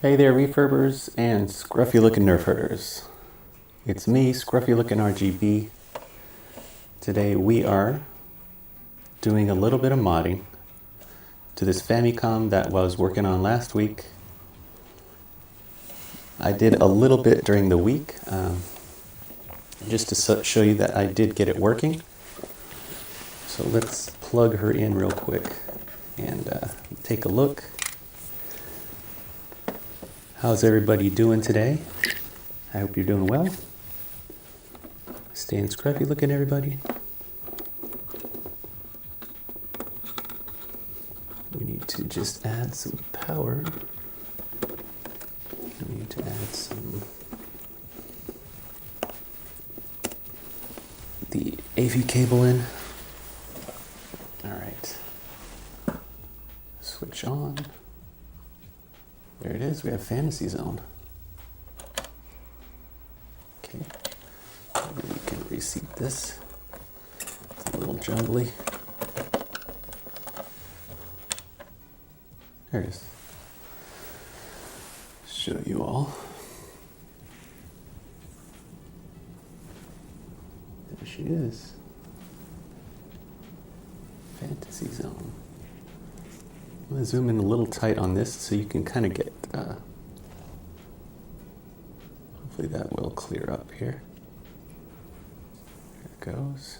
Hey there, refurbers and scruffy looking nerf herders. It's me, scruffy looking RGB. Today we are doing a little bit of modding to this Famicom that I was working on last week. I did a little bit during the week just to show you that I did get it working. So let's plug her in real quick and take a look. How's everybody doing today? I hope you're doing well. Staying scruffy looking, everybody. We need to just add some power. We need to add the AV cable in. All right. Switch on. There it is. We have Fantasy Zone. Okay. Maybe we can reseat this. It's a little jungly. There it is. Show you all. There she is. Fantasy Zone. I'm going to zoom in a little tight on this so you can kind of get, hopefully that will clear up here. There it goes.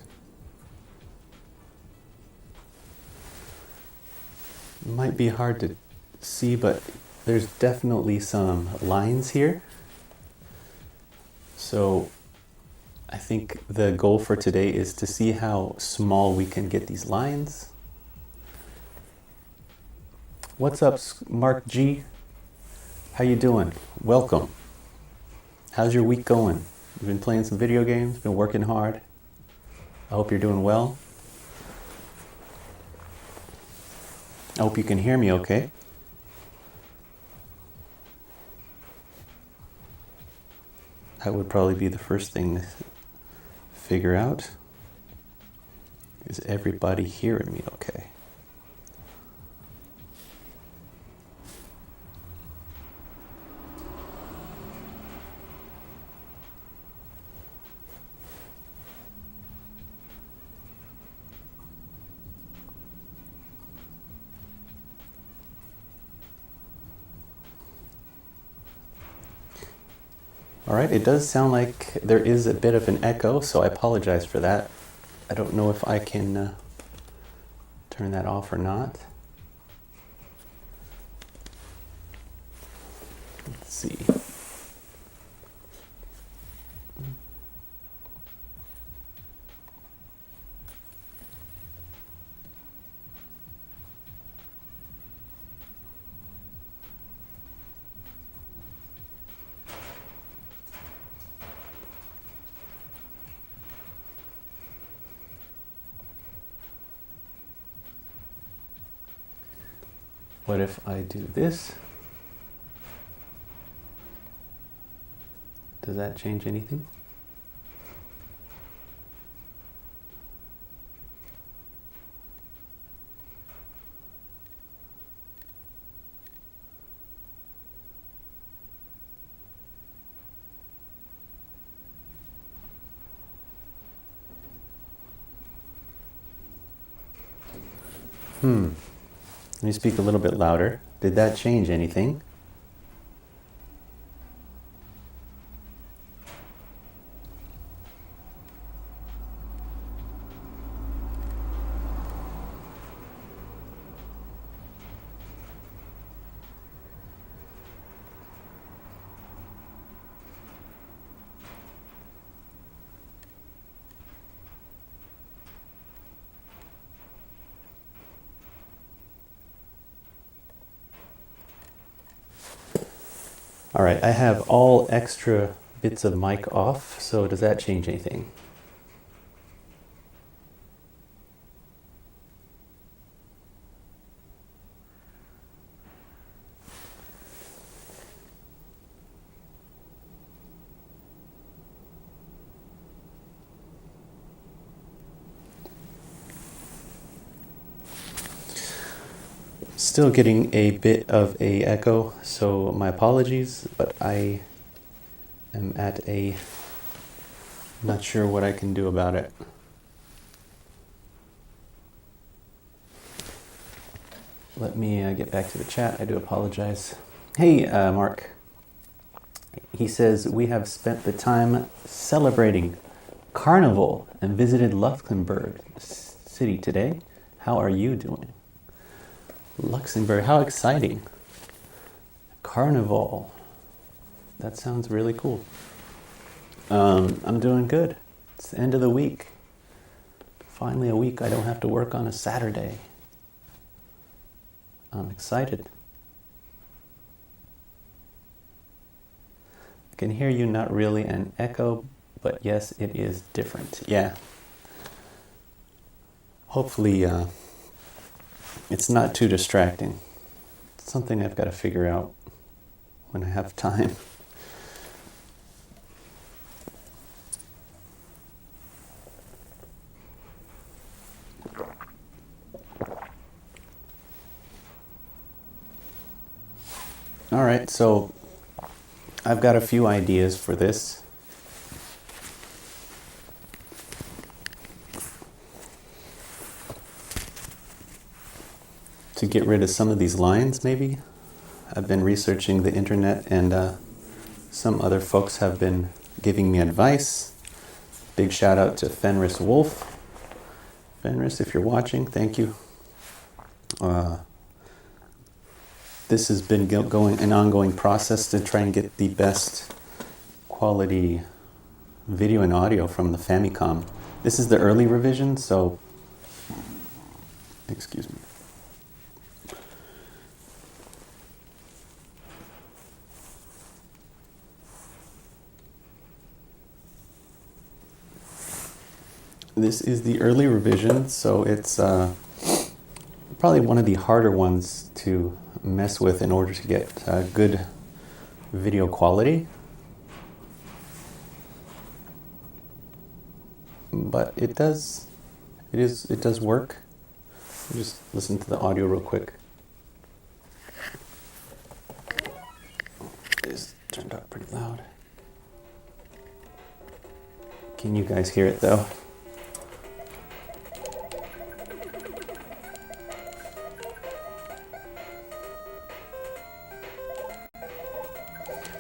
It might be hard to see, but there's definitely some lines here. So I think the goal for today is to see how small we can get these lines. What's up, Mark G? How you doing? Welcome. How's your week going? You've been playing some video games, been working hard. I hope you're doing well. I hope you can hear me okay. That would probably be the first thing to figure out. Is everybody hearing me okay? All right, it does sound like there is a bit of an echo, so I apologize for that. I don't know if I can turn that off or not. Let's see. What if I do this? Does that change anything? Let me speak a little bit louder. Did that change anything? All right, I have all extra bits of mic off, so does that change anything? Still getting a bit of a echo, so my apologies, but I am at a not sure what I can do about it. Let me get back to the chat. I do apologize. Hey, Mark. He says, we have spent the time celebrating Carnival and visited Luxembourg City today. How are you doing? Luxembourg, how exciting. Carnival. That sounds really cool. I'm doing good. It's the end of the week. Finally a week I don't have to work on a Saturday. I'm excited. I can hear you, not really an echo, but yes, it is different. Yeah. Hopefully it's not too distracting. It's something I've got to figure out when I have time. All right, so I've got a few ideas for this. To get rid of some of these lines, maybe. I've been researching the internet, and some other folks have been giving me advice. Big shout out to Fenris Wolf. Fenris, if you're watching, thank you. This has been an ongoing process to try and get the best quality video and audio from the Famicom. This is the early revision, so excuse me. This is the early revision, so it's probably one of the harder ones to mess with in order to get good video quality. But it does work. Just listen to the audio real quick. It's turned up pretty loud. Can you guys hear it though?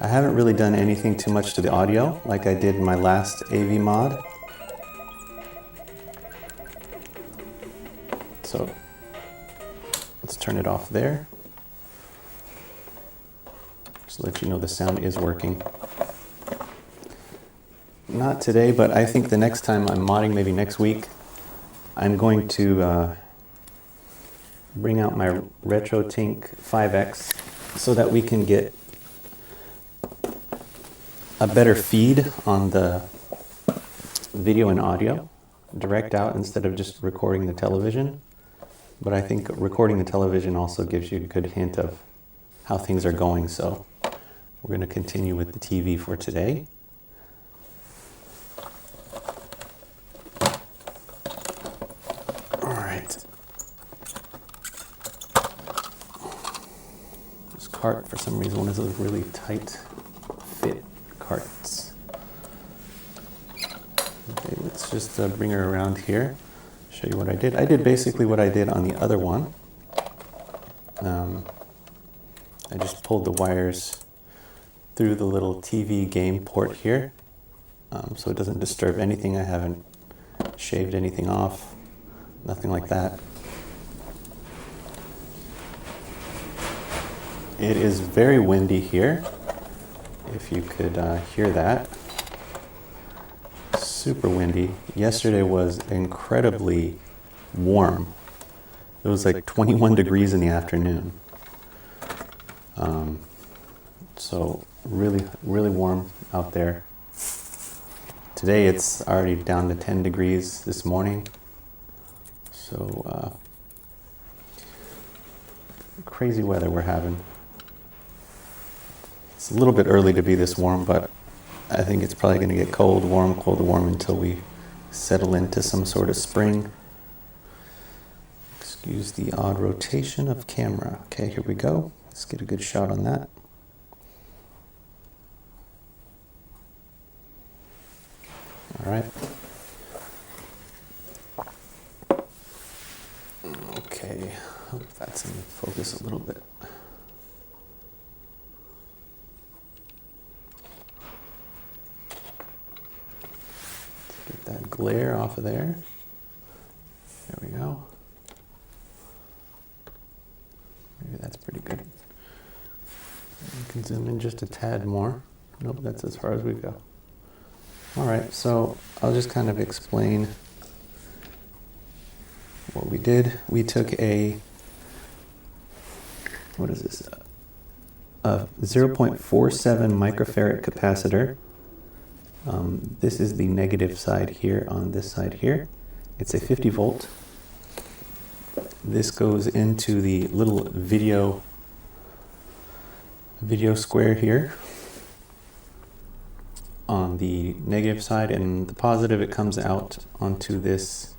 I haven't really done anything too much to the audio like I did in my last AV mod. So let's turn it off there. Just to let you know the sound is working. Not today, but I think the next time I'm modding, maybe next week, I'm going to bring out my RetroTink 5X so that we can get a better feed on the video and audio, direct out instead of just recording the television. But I think recording the television also gives you a good hint of how things are going. So we're going to continue with the TV for today. All right. This cart, for some reason, one of those really tight fit carts. Okay, let's just bring her around here, show you what I did. I did basically what I did on the other one. I just pulled the wires through the little TV game port here, so it doesn't disturb anything. I haven't shaved anything off, nothing like that. It is very windy here, if you could hear that. Super windy. Yesterday was incredibly warm. It was like 21 degrees in the afternoon. So really, really warm out there. Today it's already down to 10 degrees this morning. So crazy weather we're having. It's a little bit early to be this warm, but I think it's probably going to get cold, warm until we settle into some sort of spring. Use the odd rotation of camera. Okay, here we go. Let's get a good shot on that. All right. Okay, hope that's in focus a little bit. Let's get that glare off of there. There we go. Maybe that's pretty good. You can zoom in just a tad more. Nope, that's as far as we go. All right, so I'll just kind of explain what we did. We took a, what is this? A 0.47 microfarad capacitor. This is the negative side here on this side here. It's a 50 volt. This goes into the little video square here on the negative side, and the positive, it comes out onto this,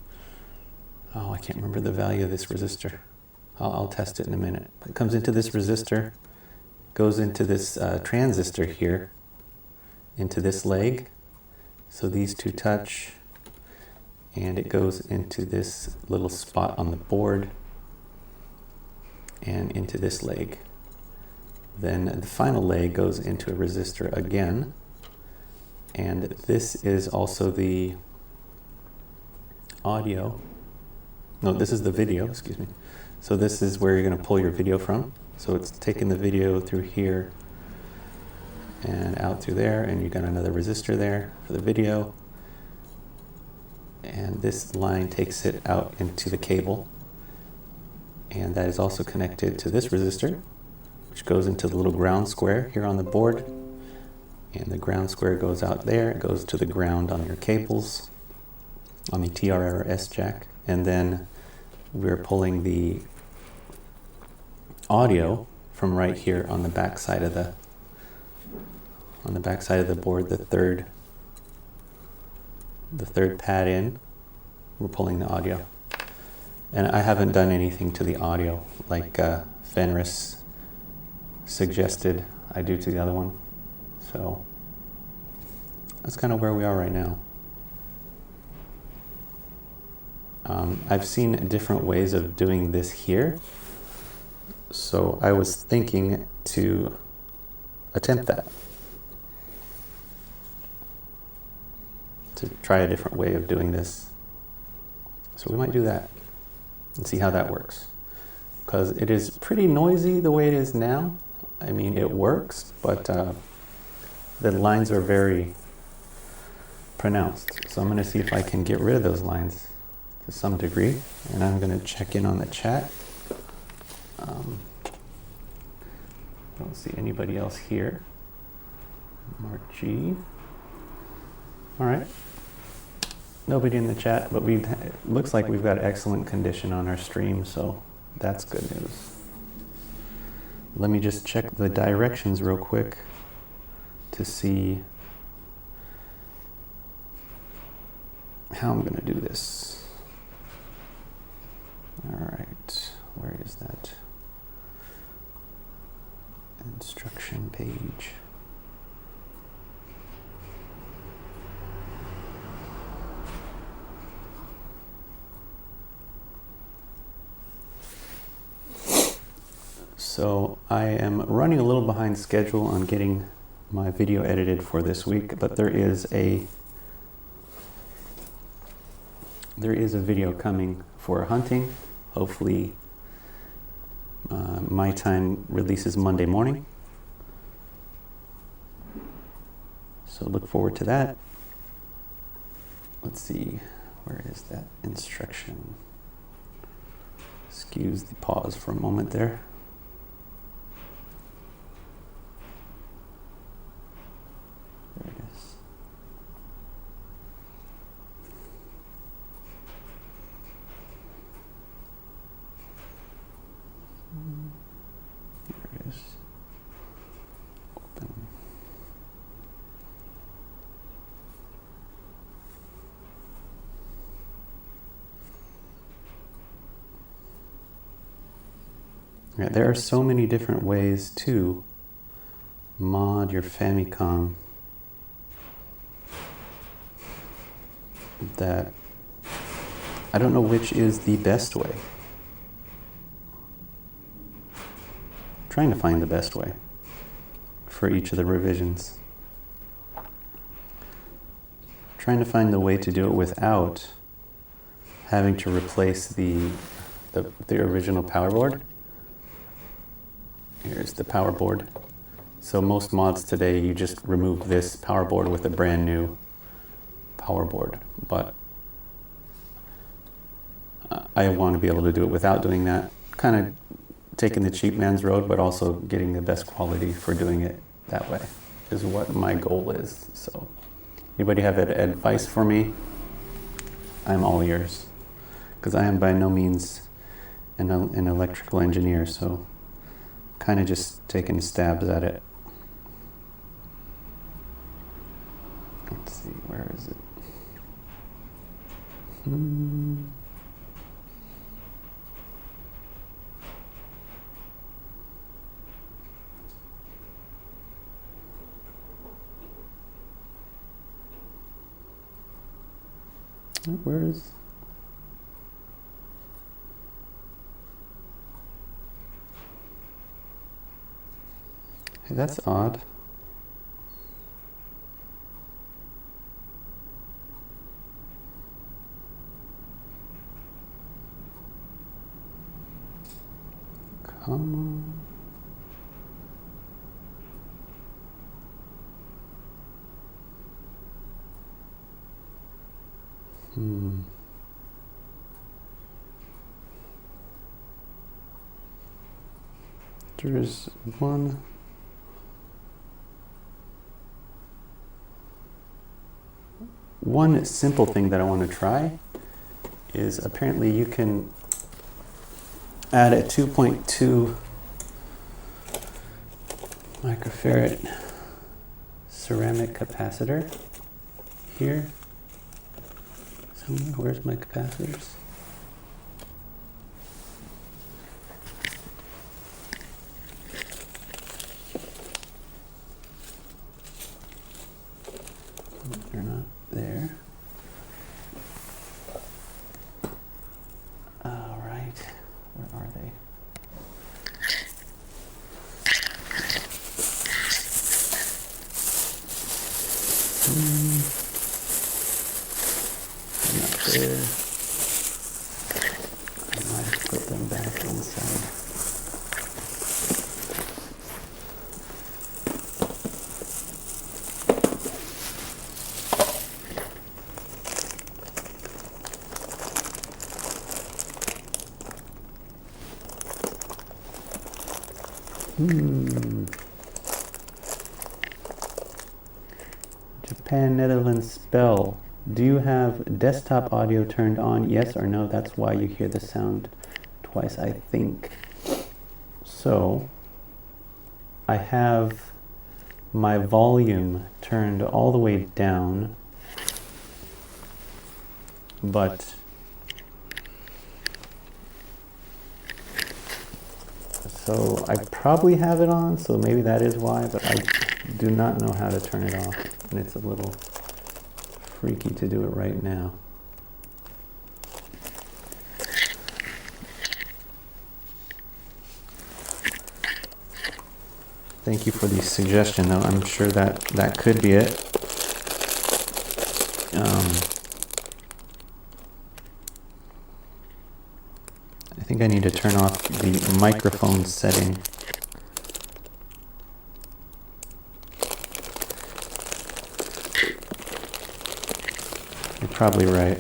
oh, I can't remember the value of this resistor. I'll test it in a minute. It comes into this resistor, goes into this transistor here, into this leg. So these two touch, and it goes into this little spot on the board and into this leg. Then the final leg goes into a resistor again, and this is also the audio. No, this is the video, excuse me. So this is where you're going to pull your video from. So it's taking the video through here and out through there, and you got another resistor there for the video. And this line takes it out into the cable, and that is also connected to this resistor, which goes into the little ground square here on the board, and the ground square goes out there. It goes to the ground on your cables, on the TRRS jack, and then we're pulling the audio from right here on the back side of the board, the third pad in. We're pulling the audio, and I haven't done anything to the audio like Fenris suggested I do to the other one. So that's kind of where we are right now. I've seen different ways of doing this here, so I was thinking to attempt that, to try a different way of doing this. So we might do that and see how that works, because it is pretty noisy the way it is now. I mean, it works, but the lines are very pronounced. So I'm going to see if I can get rid of those lines to some degree, and I'm going to check in on the chat. I don't see anybody else here. Mark G. All right. Nobody in the chat, but it looks like we've got excellent condition on our stream, so that's good news. Let me just check the directions real quick to see how I'm going to do this. All right, where is that instruction page? So I am running a little behind schedule on getting my video edited for this week, but there is a video coming for hunting. Hopefully my time releases Monday morning. So look forward to that. Let's see, where is that instruction? Excuse the pause for a moment there. There it is. There it is. Open. Yeah, there are so many different ways to mod your Famicom that I don't know which is the best way. I'm trying to find the best way for each of the revisions. Trying to find the way to do it without having to replace the original power board. Here's the power board. So most mods today, you just remove this power board with a brand new power board. But I want to be able to do it without doing that. Kind of taking the cheap man's road, but also getting the best quality for doing it that way is what my goal is. So anybody have advice for me? I'm all ears. Because I am by no means an electrical engineer, so kind of just taking stabs at it. Let's see, where is it? Where is... Hey, that's odd. Come on. There's one simple thing that I want to try is apparently you can add a 2.2 microfarad ceramic capacitor here. Somewhere, where's my capacitors? They're not there. All right, where are they? Not there. I might have put them back inside. Japan, Netherlands, spell. Do you have desktop audio turned on? Yes or no? That's why you hear the sound twice, I think. So, I have my volume turned all the way down, but so I probably have it on, so maybe that is why, but I do not know how to turn it off, and it's a little freaky to do it right now. Thank you for the suggestion, though. I'm sure that could be it. I think I need to turn off the microphone setting. You're probably right.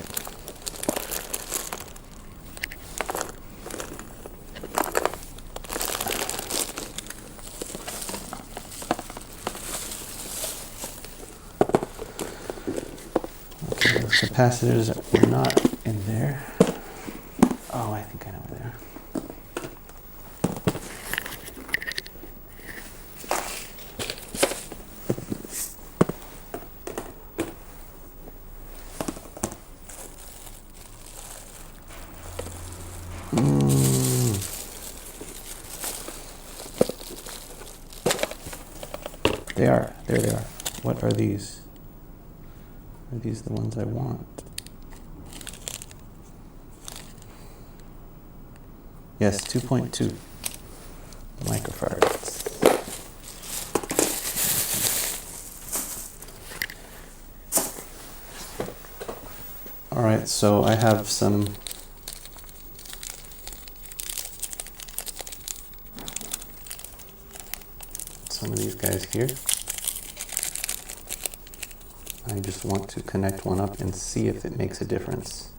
Okay, those capacitors were not in there. Oh, I think I know where they are. they are. There they are. What are these? Are these the ones I want? Yes, 2.2 microfarads. All right, so I have some of these guys here. I just want to connect one up and see if it makes a difference.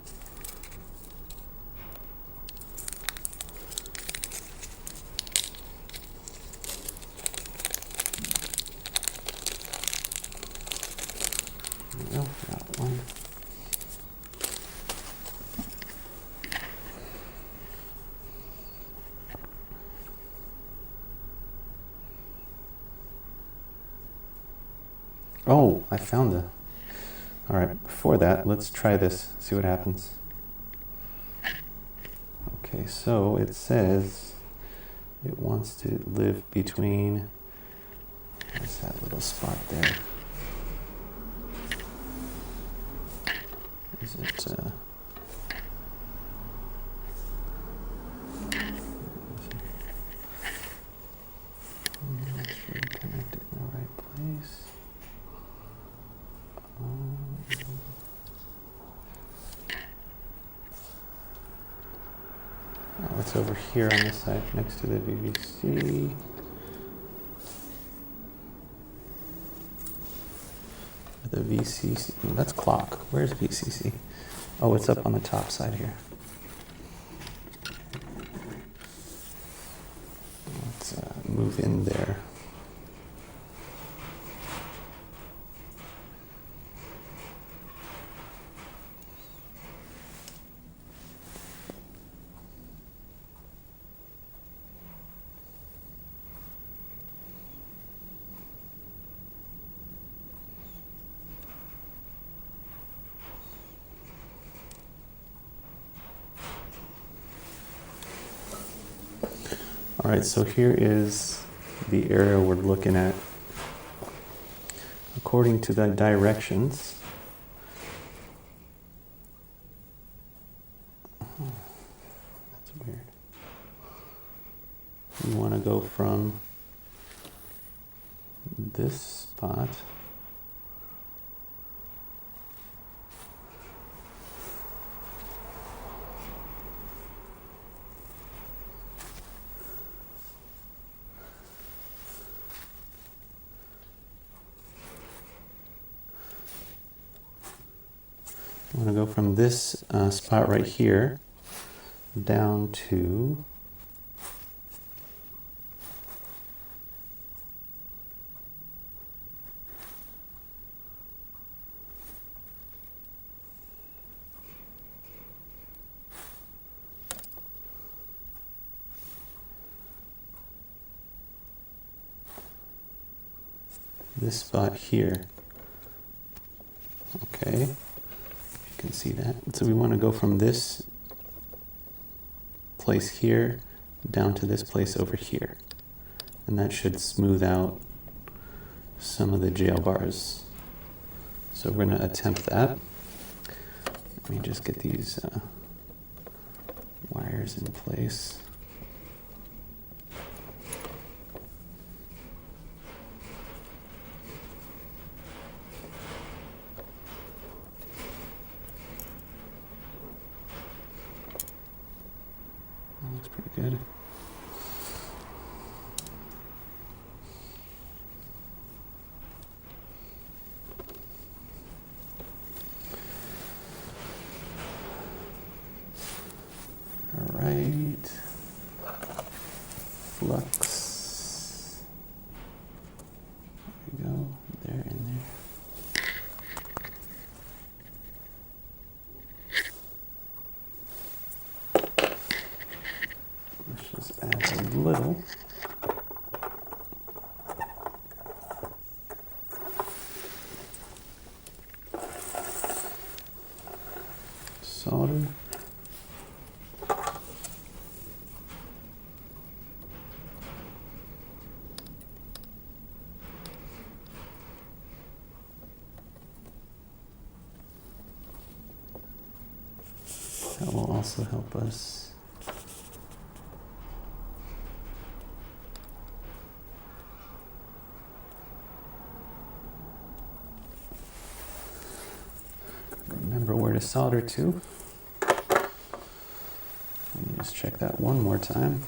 There we go, got one. Oh, I found the... All right, before that, let's try this, see what happens. Okay, so it says it wants to live between, what's that little spot there? Is it, make sure you connect it in the right place. Oh, it's over here on this side, next to the VVC. The VCC, that's clock. Where's VCC? Oh, it's up on the top side here. Let's move in there. All right, so here is the area we're looking at. According to the directions, that's weird. You want to go from this spot I'm going to go from this spot right here down to this spot here. Okay, you can see that. So we want to go from this place here down to this place over here. And that should smooth out some of the jail bars. So we're going to attempt that. Let me just get these wires in place. That looks pretty good. All right. Flux. There we go. There and there. Let's just add a little. Solder. also help us. Remember where to solder to. Let me just check that one more time.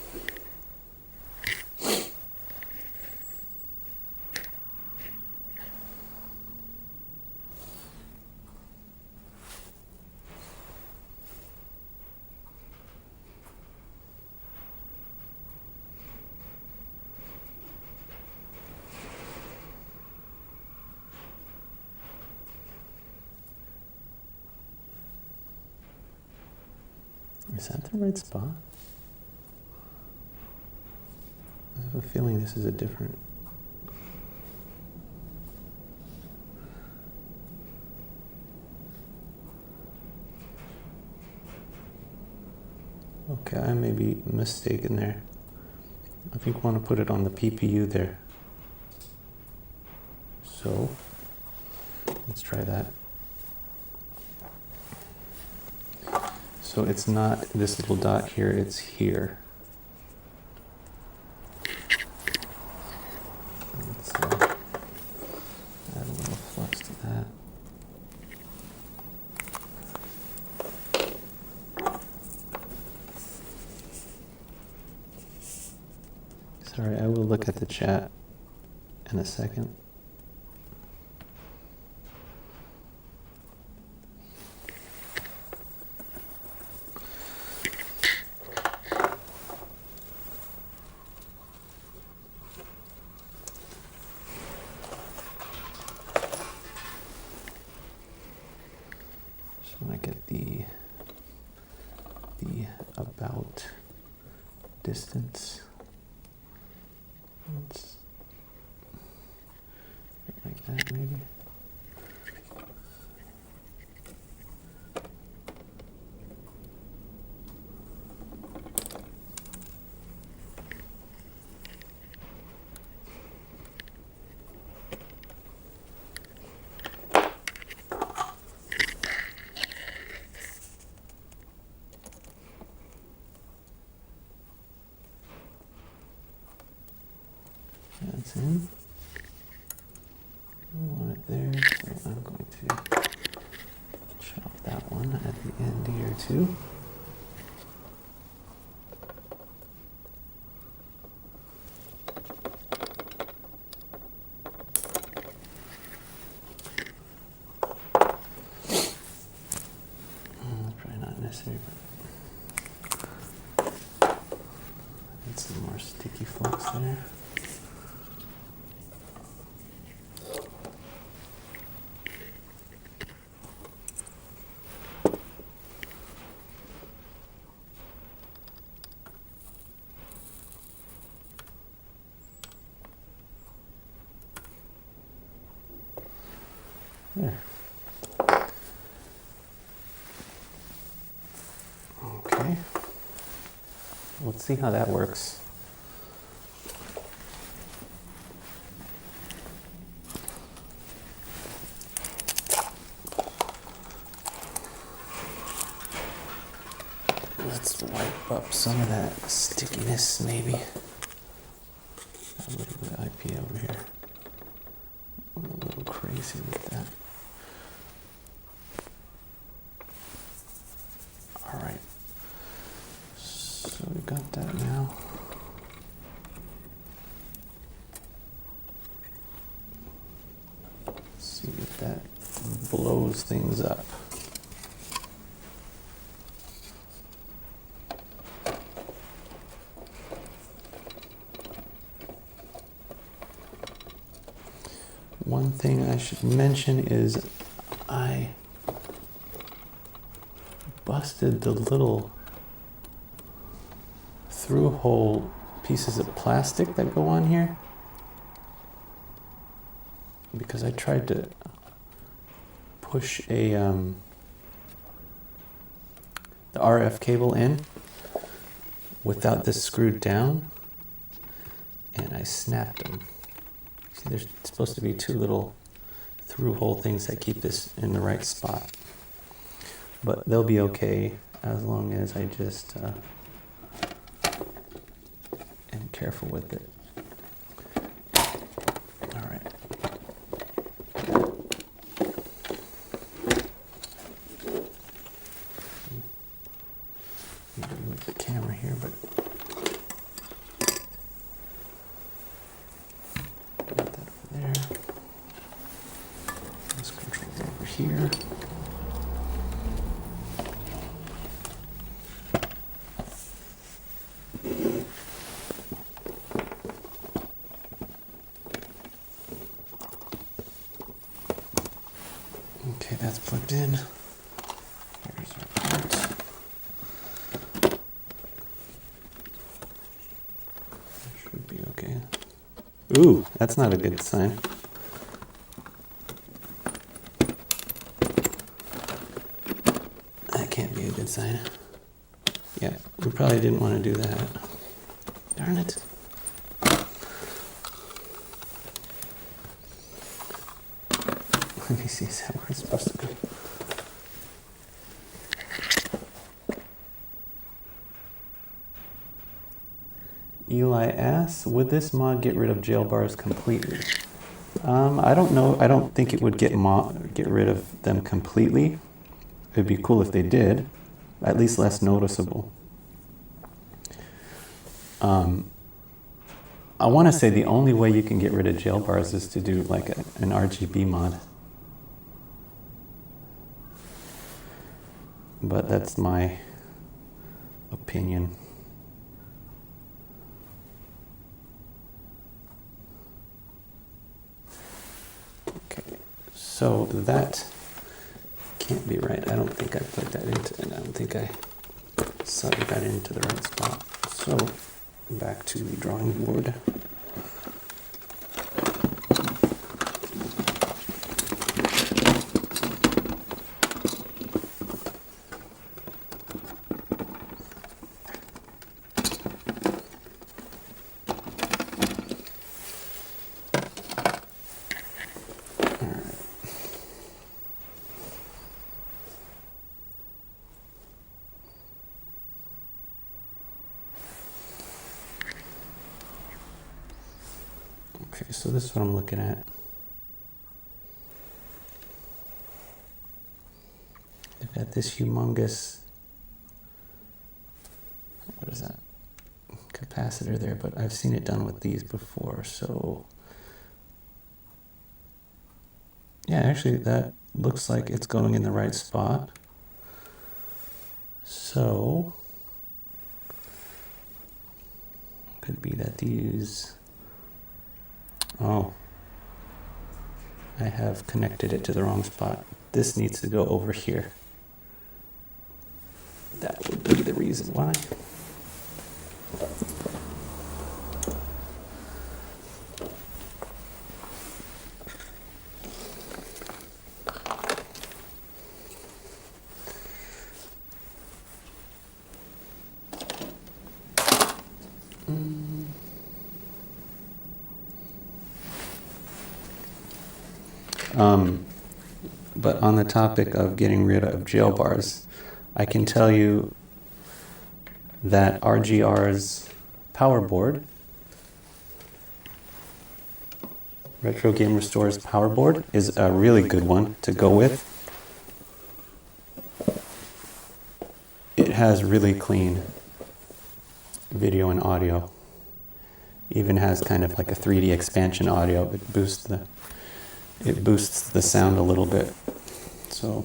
Is that the right spot? I have a feeling this is a different. Okay, I may be mistaken there. I think I want to put it on the PPU there. So, let's try that. So it's not this little dot here, it's here. Let's add a little flux to that. Sorry, I will look at the chat in a second. Just want to get the about distance. Let's like that maybe. That's in. I want it there, so I'm going to chop that one at the end here too. Probably not necessary, but add some more sticky flux there. There. Okay. Let's see how that works. Let's wipe up some of that stickiness, maybe. A little bit of IP over here. I'm a little crazy with that. All right. So we got that now. Let's see if that blows things up. One thing I should mention is I busted the little through hole pieces of plastic that go on here because I tried to push a the RF cable in without this screwed down, and I snapped them. See, there's supposed to be two little through hole things that keep this in the right spot, but they'll be okay. as long as I just am careful with it. All right. Need to move the camera here, but got that over there. This controls over here. Okay, that's plugged in. Here's our port. Should be okay. Ooh, that's not a good sign. That can't be a good sign. Yeah, we probably didn't want to do that. Darn it. Let me see, is that where it's supposed to go? Eli asks, would this mod get rid of jail bars completely? I don't know. I don't think it would get rid of them completely. It'd be cool if they did, at least less noticeable. I want to say the only way you can get rid of jail bars is to do like an RGB mod. But that's my opinion. Okay, so that can't be right. I don't think I plugged that into it. I don't think I soldered that into the right spot. So back to the drawing board. Okay, so this is what I'm looking at. They've got this humongous, what is that, capacitor there, but I've seen it done with these before, so yeah, actually that looks like it's going in the right spot. So could be that these, oh, I have connected it to the wrong spot. This needs to go over here. That would be the reason why. But on the topic of getting rid of jail bars, I can tell you that RGR's power board, Retro Game Restore's power board, is a really good one to go with. It has really clean video and audio. Even has kind of like a 3D expansion audio. It boosts the sound a little bit. So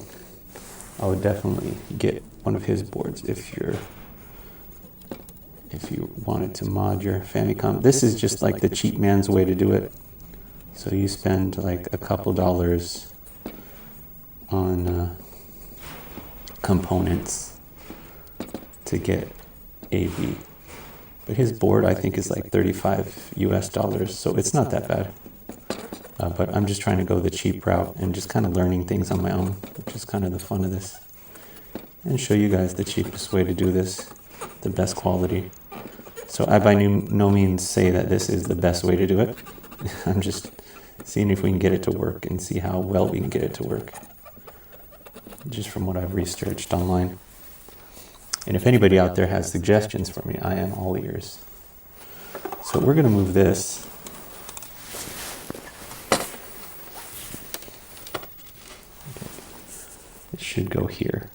I would definitely get one of his boards if you wanted to mod your Famicom. This is just like the cheap man's way to do it. So you spend like a couple dollars on components to get AV. But his board, I think, is like $35 US, so it's not that bad. But I'm just trying to go the cheap route and just kind of learning things on my own, which is kind of the fun of this. And show you guys the cheapest way to do this, the best quality. So I by no means say that this is the best way to do it. I'm just seeing if we can get it to work and see how well we can get it to work. Just from what I've researched online. And if anybody out there has suggestions for me, I am all ears. So we're going to move this. Okay. It should go here.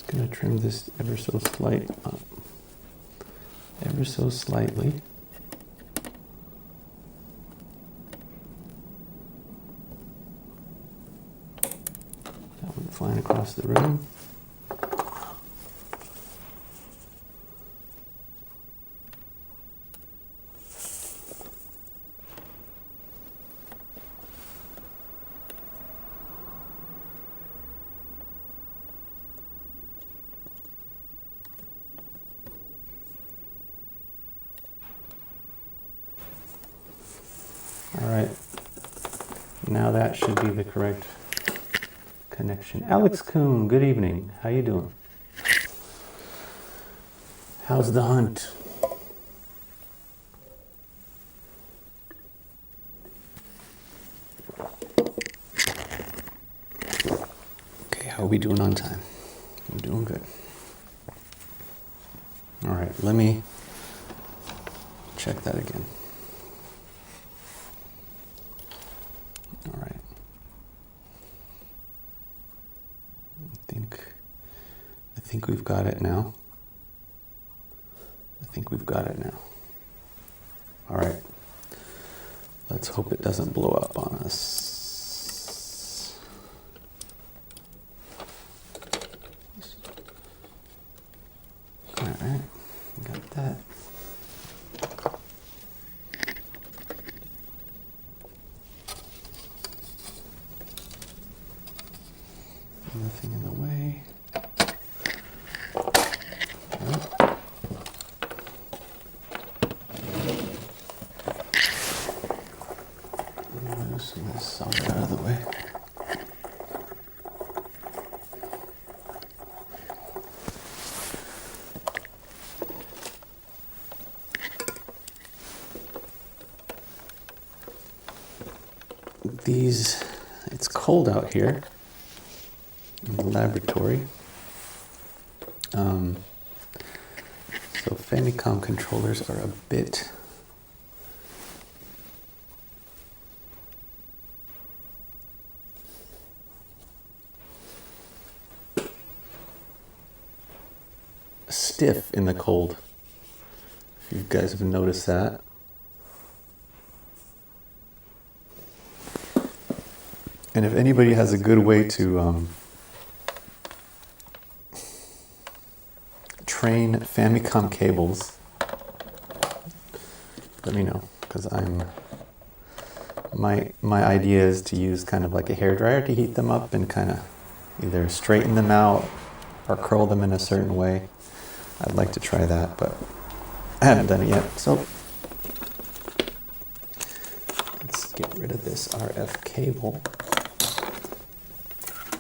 Going to trim this ever so slightly. That one flying across the room. All right, now that should be the correct connection. Alex Kuhn, good evening. How you doing? How's the hunt? Okay, how are we doing on time? I'm doing good. All right, let me check that again. All right. I think we've got it now. All right. Let's hope it doesn't blow up on us. All right. Got that. Nothing in the way. Move some of this solid out of the way. It's cold out here in the laboratory. So Famicom controllers are a bit stiff in the cold. If you guys have noticed that. And if anybody has a good way to train Famicom cables, let me know, because my idea is to use kind of like a hairdryer to heat them up and kind of either straighten them out or curl them in a certain way. I'd like to try that, but I haven't done it yet. So let's get rid of this RF cable.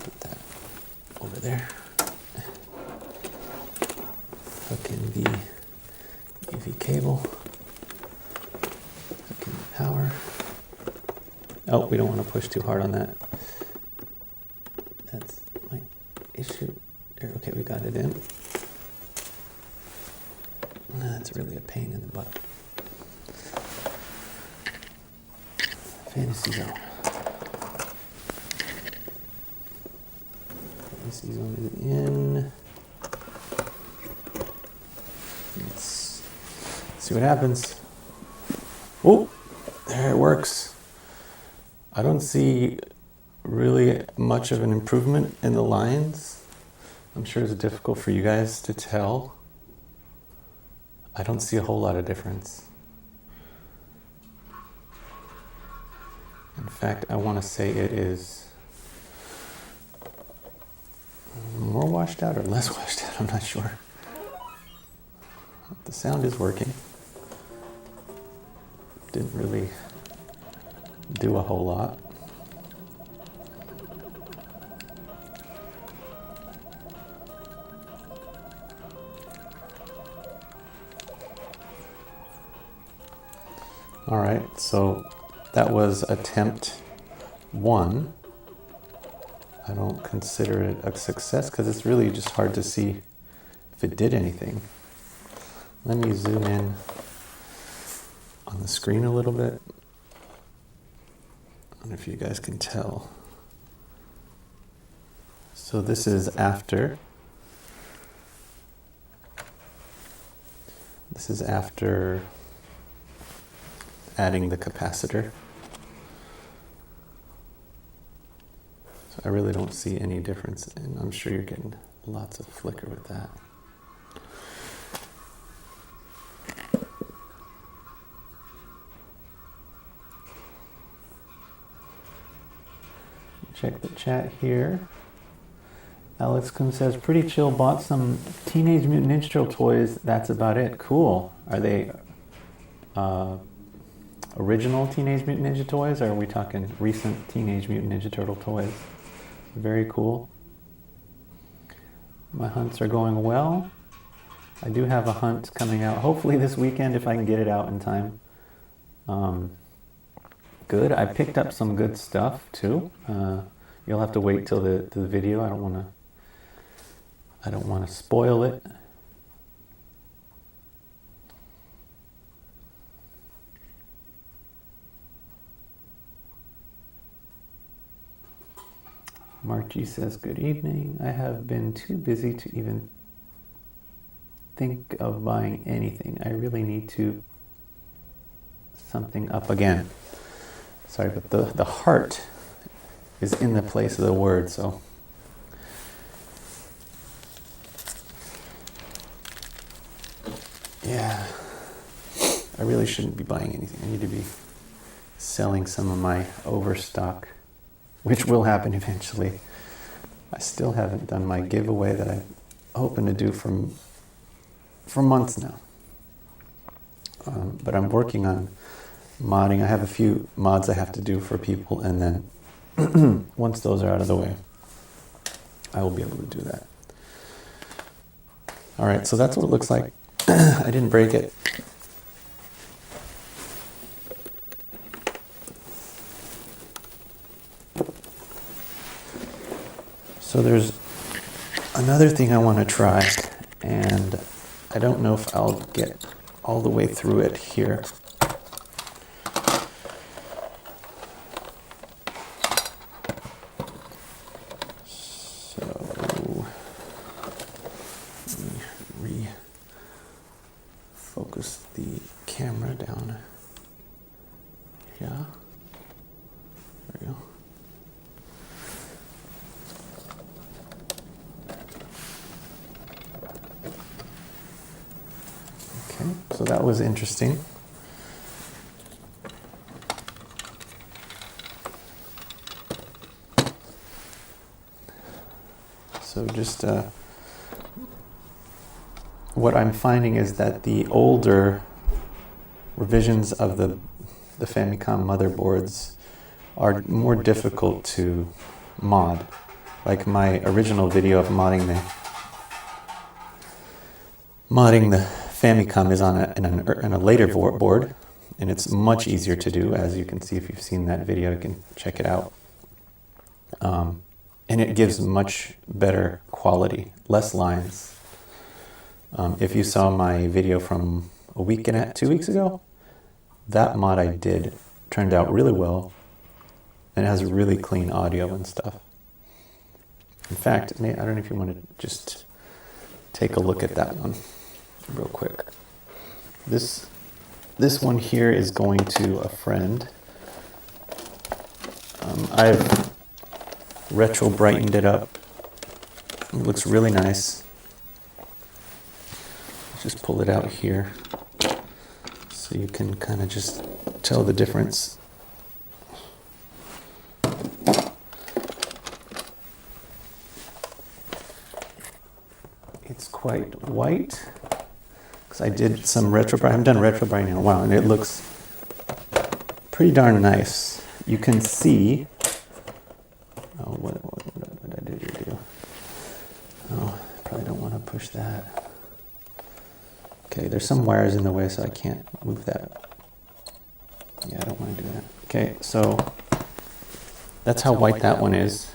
Put that over there. Hook in the AV cable. Hook in the power. Oh, we don't want to push too hard on that. That's my issue. Okay, we got it in. That's really a pain in the butt. Fantasy zone. Fantasy zone is in. Let's see what happens. Oh, there it works. I don't see really much of an improvement in the lines. I'm sure it's difficult for you guys to tell. I don't see a whole lot of difference. In fact, I want to say it is washed out or less washed out, I'm not sure. The sound is working. Didn't really do a whole lot. All right, so that was attempt 1. I don't consider it a success because it's really just hard to see if it did anything. Let me zoom in on the screen a little bit. I don't know if you guys can tell. So this is after. This is after adding the capacitor. So I really don't see any difference, and I'm sure you're getting lots of flicker with that. Check the chat here. Alex Kuhn says, pretty chill, bought some Teenage Mutant Ninja Turtle toys, that's about it. Cool. Are they original Teenage Mutant Ninja toys, or are we talking recent Teenage Mutant Ninja Turtle toys? Very cool. My hunts are going well. I do have a hunt coming out, hopefully this weekend if I can get it out in time. Good. I picked up some good stuff too. You'll have to wait till the video. I don't want to spoil it. Mark G says, good evening. I have been too busy to even think of buying anything. I really need to something up again. Sorry, but the heart is in the place of the word, so. Yeah, I really shouldn't be buying anything. I need to be selling some of my overstock, which will happen eventually. I still haven't done my giveaway that I'm hoping to do for months now. But I'm working on modding. I have a few mods I have to do for people, and then once those are out of the way, I will be able to do that. All right, so that's what it looks like. I didn't break it. So there's another thing I want to try, and I don't know if I'll get all the way through it here. So let me refocus the camera down. Yeah, there we go. So that was interesting. So just what I'm finding is that the older revisions of the Famicom motherboards are more difficult to mod. Like my original video of modding the Famicom is on a later board, and it's much easier to do. As you can see, if you've seen that video, you can check it out. And it gives much better quality, less lines. If you saw my video from 2 weeks ago, that mod I did turned out really well, and it has really clean audio and stuff. In fact, I don't know if you want to just take a look at that one real quick. This one here is going to a friend. I've retro brightened it up. It looks really nice. Let's just pull it out here so you can kind of just tell the difference. it's quite white. Because I did some retro brining. I haven't done retro brining in a while, and it looks pretty darn nice. You can see. Oh, what did you do? Oh, probably don't want to push that. Okay, there's some wires in the way, so I can't move that. Yeah, I don't want to do that. Okay, so that's how white that one is.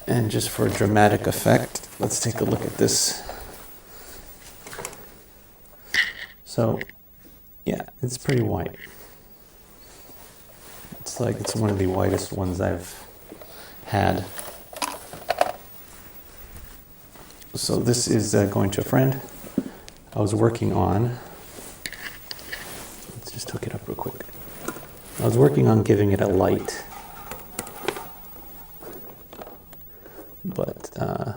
And just for dramatic effect, let's take a look at this. So, yeah, it's pretty white. It's like it's one of the whitest ones I've had. So this is going to a friend. I was working on, let's just hook it up real quick. I was working on giving it a light. But I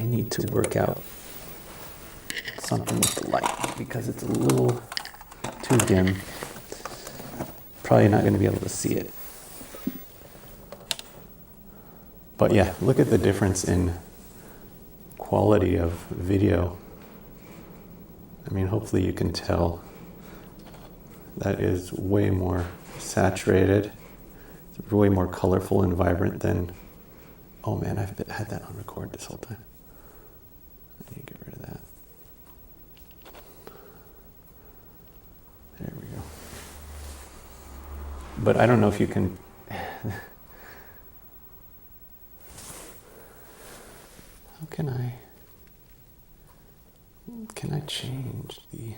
need to work out something with the light because it's a little too dim. Probably not going to be able to see it. But yeah, look at the difference in quality of video. I mean, hopefully you can tell that is way more saturated. It's way more colorful and vibrant than, oh man, I've had that on record this whole time. I need to get rid of that. There we go. But I don't know if you can. How can I change the.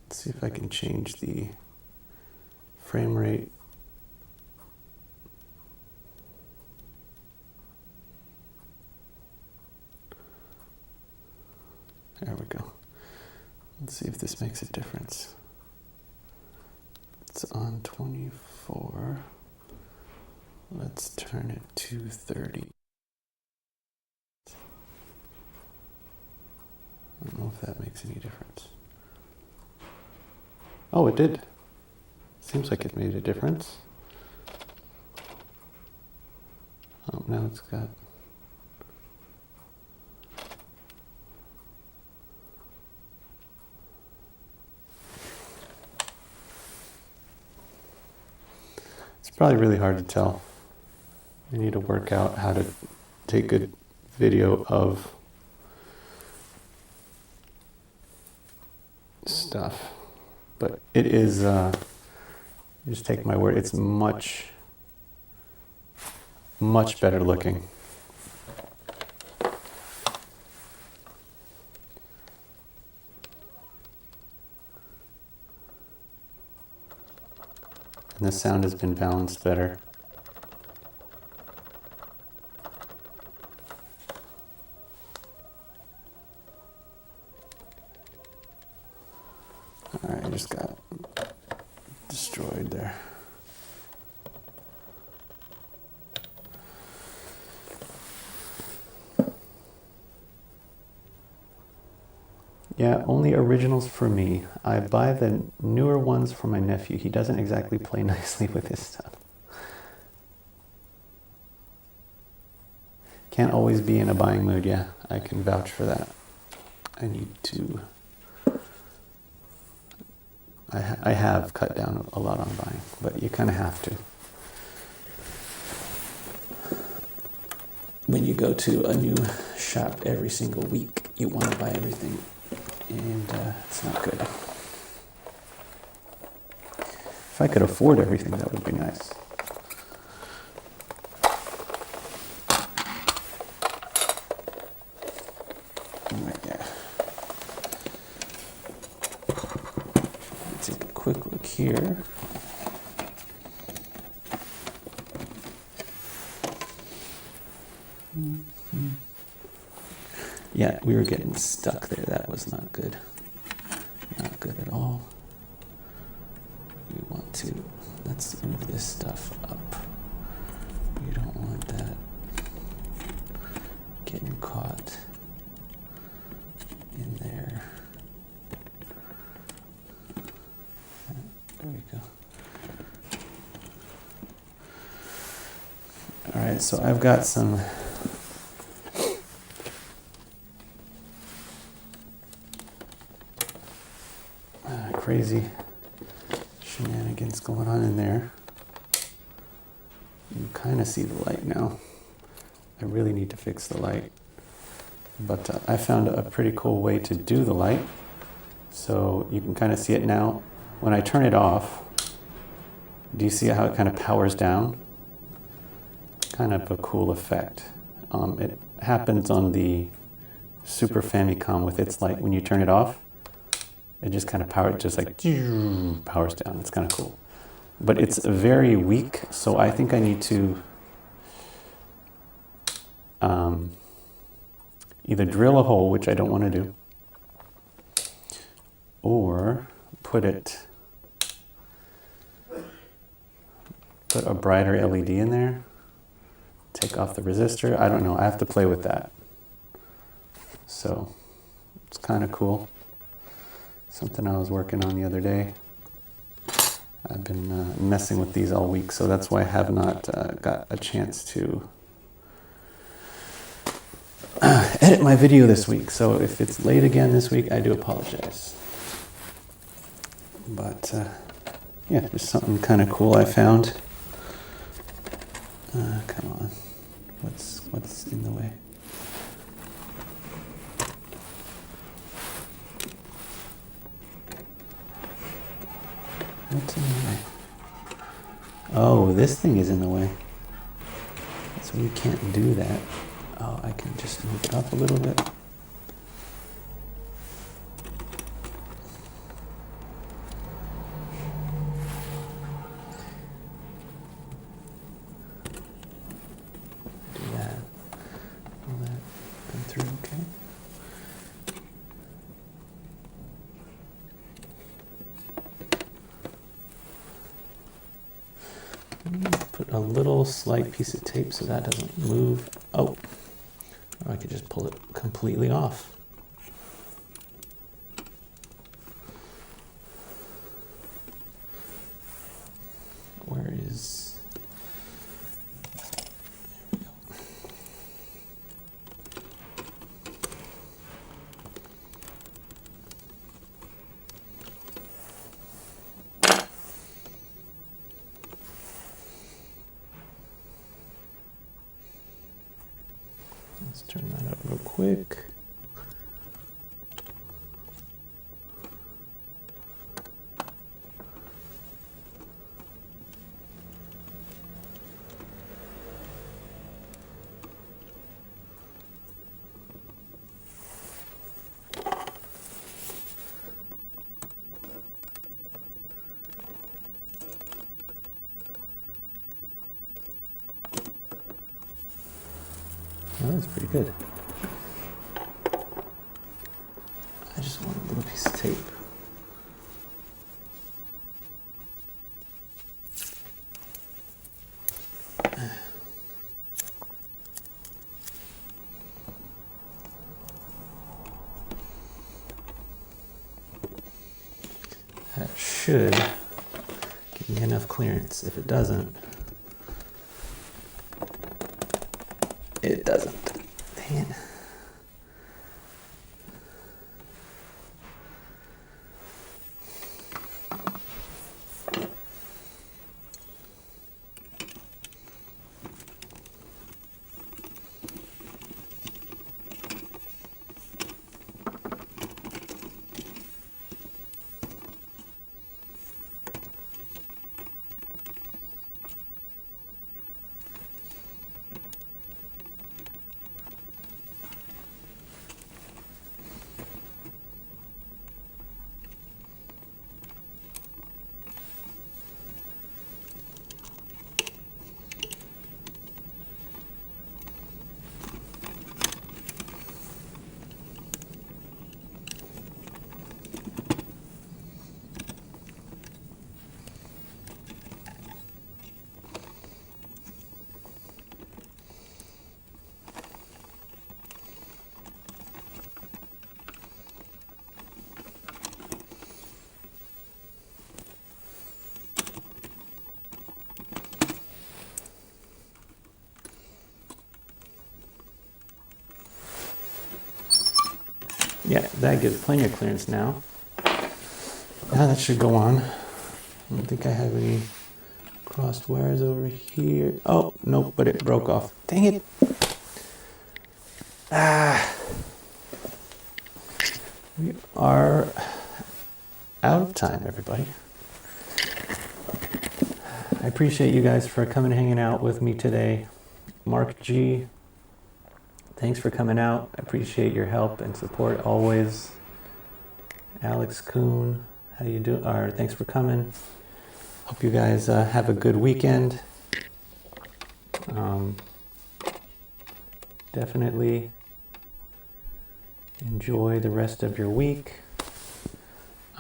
Let's see if I can change the frame rate. There we go. Let's see if this makes a difference. It's on 24. Let's turn it to 30. I don't know if that makes any difference. Oh, it did. Seems like it made a difference. Oh, now it's got. It's probably really hard to tell. I need to work out how to take good video of stuff. But it is, just take my word, it's much better looking. And the sound has been balanced better. Alright, I just got destroyed there. Yeah, only originals for me. I buy the newer ones for my nephew. He doesn't exactly play nicely with his stuff. Can't always be in a buying mood, yeah. I can vouch for that. I need to... I have cut down a lot on buying, but you kind of have to. When you go to a new shop every single week, you want to buy everything, and it's not good. If I could afford everything, that would be nice. Take a quick look here. Yeah, we were getting stuck there. That was not good. Not good at all. We want to, let's move this stuff up. We don't want that getting caught in there. There we go. All right, so I've got some crazy shenanigans going on in there. You kind of see the light now. I really need to fix the light. But I found a pretty cool way to do the light. So you can kind of see it now. When I turn it off, do you see how it kind of powers down? Kind of a cool effect. It happens on the Super Famicom with its light. When you turn it off, it just kind of powers down. It's kind of cool. But it's very weak, so I think I need to either drill a hole, which I don't want to do, or put a brighter LED in there, take off the resistor. I don't know. I have to play with that. So it's kind of cool. Something I was working on the other day. I've been messing with these all week, so that's why I have not got a chance to edit my video this week. So if it's late again this week, I do apologize. But yeah, there's something kind of cool I found. Come on, what's in the way? What's in the way? Oh, this thing is in the way. So we can't do that. Oh, I can just move it up a little bit. Do that. Will that come through okay? Put a little slight piece of tape so that doesn't move. Oh, or I could just pull it completely off. Where is... There we go. Let's turn that up real quick. Oh, that's pretty good. I just want a little piece of tape. That should give me enough clearance. If it doesn't, it doesn't. Dang it. Yeah, that gives plenty of clearance now. Now that should go on. I don't think I have any crossed wires over here. Oh, nope, but it broke off. Dang it. We are out of time, everybody. I appreciate you guys for coming and hanging out with me today. Mark G, thanks for coming out. I appreciate your help and support always. Alex Kuhn, how you doing? Thanks for coming. Hope you guys have a good weekend. Definitely enjoy the rest of your week.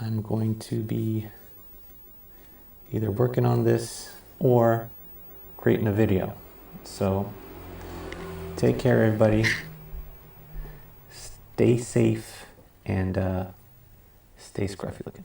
I'm going to be either working on this or creating a video. So take care, everybody. Stay safe and stay scruffy looking.